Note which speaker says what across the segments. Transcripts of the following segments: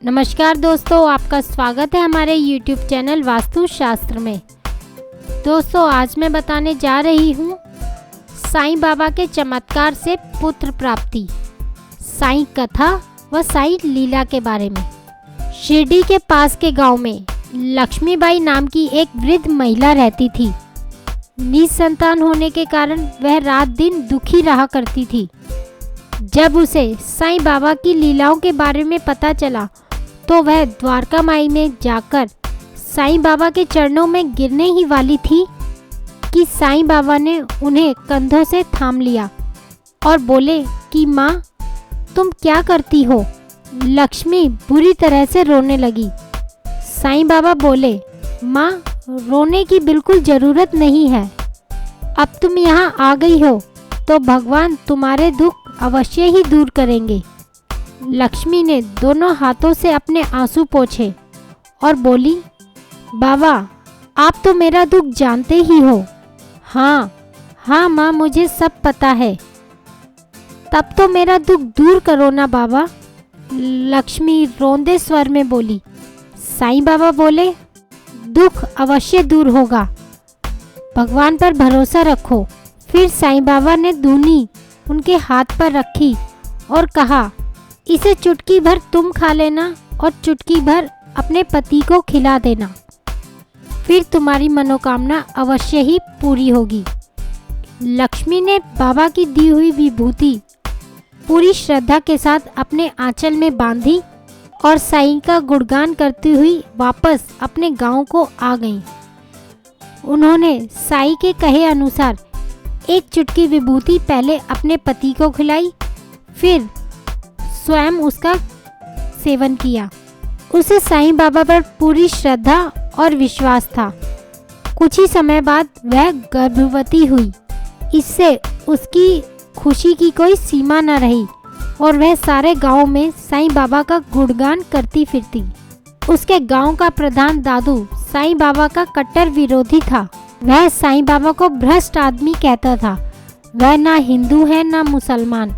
Speaker 1: नमस्कार दोस्तों, आपका स्वागत है हमारे YouTube चैनल वास्तु शास्त्र में। दोस्तों, आज मैं बताने जा रही हूँ साईं बाबा के चमत्कार से पुत्र प्राप्ति, साईं कथा व साईं लीला के बारे में। शिरडी के पास के गांव में लक्ष्मीबाई नाम की एक वृद्ध महिला रहती थी। निसंतान होने के कारण वह रात दिन दुखी रहा करती थी। जब उसे साईं बाबा की लीलाओं के बारे में पता चला तो वह द्वारका माई में जाकर साईं बाबा के चरणों में गिरने ही वाली थी कि साईं बाबा ने उन्हें कंधों से थाम लिया और बोले कि माँ, तुम क्या करती हो? लक्ष्मी बुरी तरह से रोने लगी। साईं बाबा बोले, माँ, रोने की बिल्कुल ज़रूरत नहीं है। अब तुम यहाँ आ गई हो तो भगवान तुम्हारे दुख अवश्य ही दूर करेंगे। लक्ष्मी ने दोनों हाथों से अपने आंसू पोंछे और बोली, बाबा, आप तो मेरा दुख जानते ही हो। हाँ माँ, मुझे सब पता है। तब तो मेरा दुख दूर करो ना बाबा, लक्ष्मी रोंदे स्वर में बोली। साईं बाबा बोले, दुख अवश्य दूर होगा, भगवान पर भरोसा रखो। फिर साईं बाबा ने दूनी उनके हाथ पर रखी और कहा, इसे चुटकी भर तुम खा लेना और चुटकी भर अपने पति को खिला देना, फिर तुम्हारी मनोकामना अवश्य ही पूरी होगी। लक्ष्मी ने बाबा की दी हुई विभूति पूरी श्रद्धा के साथ अपने आंचल में बांधी और साईं का गुणगान करती हुई वापस अपने गांव को आ गईं। उन्होंने साईं के कहे अनुसार एक चुटकी विभूति पहले अपने पति को खिलाई, फिर स्वयं उसका सेवन किया। उसे साईं बाबा पर पूरी श्रद्धा और विश्वास था। कुछ ही समय बाद वह गर्भवती हुई। इससे उसकी खुशी की कोई सीमा न रही और वह सारे गांव में साईं बाबा का गुणगान करती फिरती। उसके गांव का प्रधान दादू साईं बाबा का कट्टर विरोधी था। वह साईं बाबा को भ्रष्ट आदमी कहता था। वह ना हिंदू है ना मुसलमान,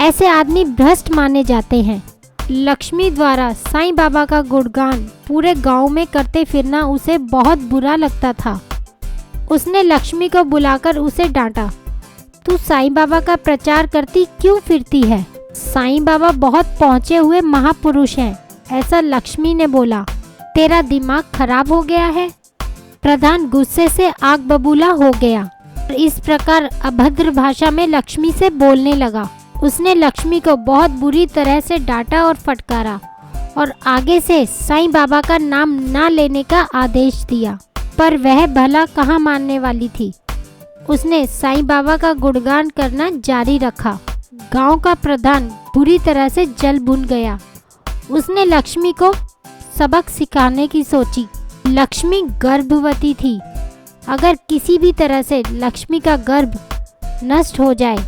Speaker 1: ऐसे आदमी भ्रष्ट माने जाते हैं। लक्ष्मी द्वारा साईं बाबा का गुणगान पूरे गांव में करते फिरना उसे बहुत बुरा लगता था। उसने लक्ष्मी को बुलाकर उसे डांटा, तू साईं बाबा का प्रचार करती क्यों फिरती है? साईं बाबा बहुत पहुँचे हुए महापुरुष हैं, ऐसा लक्ष्मी ने बोला। तेरा दिमाग खराब हो गया है? प्रधान गुस्से से आग बबूला हो गया। इस प्रकार अभद्र भाषा में लक्ष्मी से बोलने लगा। उसने लक्ष्मी को बहुत बुरी तरह से डांटा और फटकारा और आगे से साईं बाबा का नाम ना लेने का आदेश दिया। पर वह भला कहाँ मानने वाली थी। उसने साईं बाबा का गुणगान करना जारी रखा। गांव का प्रधान बुरी तरह से जल भुन गया। उसने लक्ष्मी को सबक सिखाने की सोची। लक्ष्मी गर्भवती थी। अगर किसी भी तरह से लक्ष्मी का गर्भ नष्ट हो जाए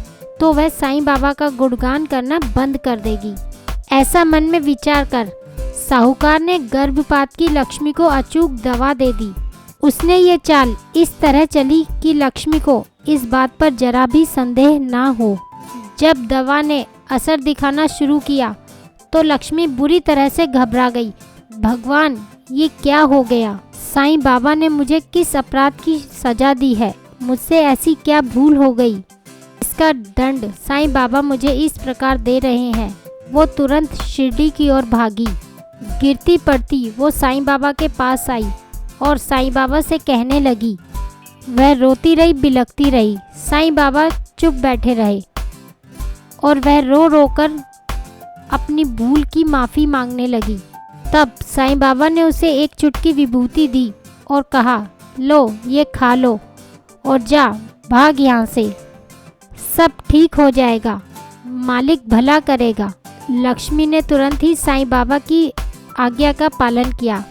Speaker 1: तो वह साईं बाबा का गुणगान करना बंद कर देगी। ऐसा मन में विचार कर साहूकार ने गर्भपात की लक्ष्मी को अचूक दवा दे दी। उसने ये चाल इस तरह चली कि लक्ष्मी को इस बात पर जरा भी संदेह ना हो। जब दवा ने असर दिखाना शुरू किया तो लक्ष्मी बुरी तरह से घबरा गई। भगवान, ये क्या हो गया? साईं बाबा ने मुझे किस अपराध की सजा दी है? मुझसे ऐसी क्या भूल हो गई? इसका दंड साईं बाबा मुझे इस प्रकार दे रहे हैं। वो तुरंत शिरडी की ओर भागी। गिरती पड़ती वो साईं बाबा के पास आई और साईं बाबा से कहने लगी। वह रोती रही, बिलखती रही। साईं बाबा चुप बैठे रहे और वह रो रो कर अपनी भूल की माफ़ी मांगने लगी। तब साईं बाबा ने उसे एक चुटकी विभूति दी और कहा, लो, ये खा लो और जा, भाग यहाँ से। सब ठीक हो जाएगा, मालिक भला करेगा। लक्ष्मी ने तुरंत ही साईं बाबा की आज्ञा का पालन किया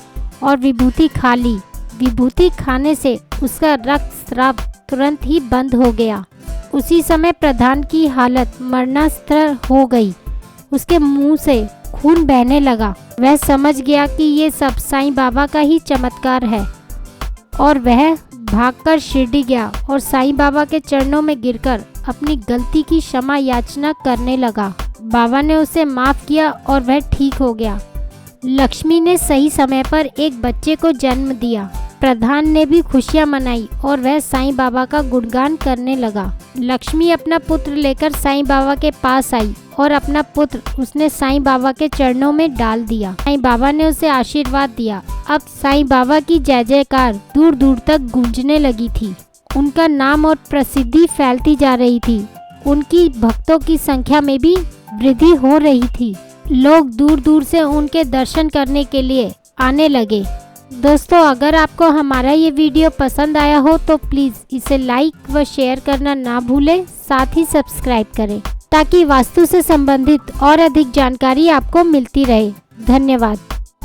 Speaker 1: और विभूति खा ली। विभूति खाने से उसका रक्तस्राव तुरंत ही बंद हो गया। उसी समय प्रधान की हालत मरणास्त्र हो गई। उसके मुंह से खून बहने लगा। वह समझ गया कि ये सब साईं बाबा का ही चमत्कार है और वह भागकर शिरडी गया और साईं बाबा के चरणों में गिरकर अपनी गलती की क्षमा याचना करने लगा। बाबा ने उसे माफ़ किया और वह ठीक हो गया। लक्ष्मी ने सही समय पर एक बच्चे को जन्म दिया। प्रधान ने भी खुशियां मनाई और वह साईं बाबा का गुणगान करने लगा। लक्ष्मी अपना पुत्र लेकर साईं बाबा के पास आई और अपना पुत्र उसने साईं बाबा के चरणों में डाल दिया। साईं बाबा ने उसे आशीर्वाद दिया। अब साईं बाबा की जय जयकार दूर दूर तक गूंजने लगी थी। उनका नाम और प्रसिद्धि फैलती जा रही थी। उनकी भक्तों की संख्या में भी वृद्धि हो रही थी। लोग दूर दूर से उनके दर्शन करने के लिए आने लगे। दोस्तों, अगर आपको हमारा ये वीडियो पसंद आया हो तो प्लीज़ इसे लाइक व शेयर करना ना भूलें। साथ ही सब्सक्राइब करें ताकि वास्तु से संबंधित और अधिक जानकारी आपको मिलती रहे। धन्यवाद।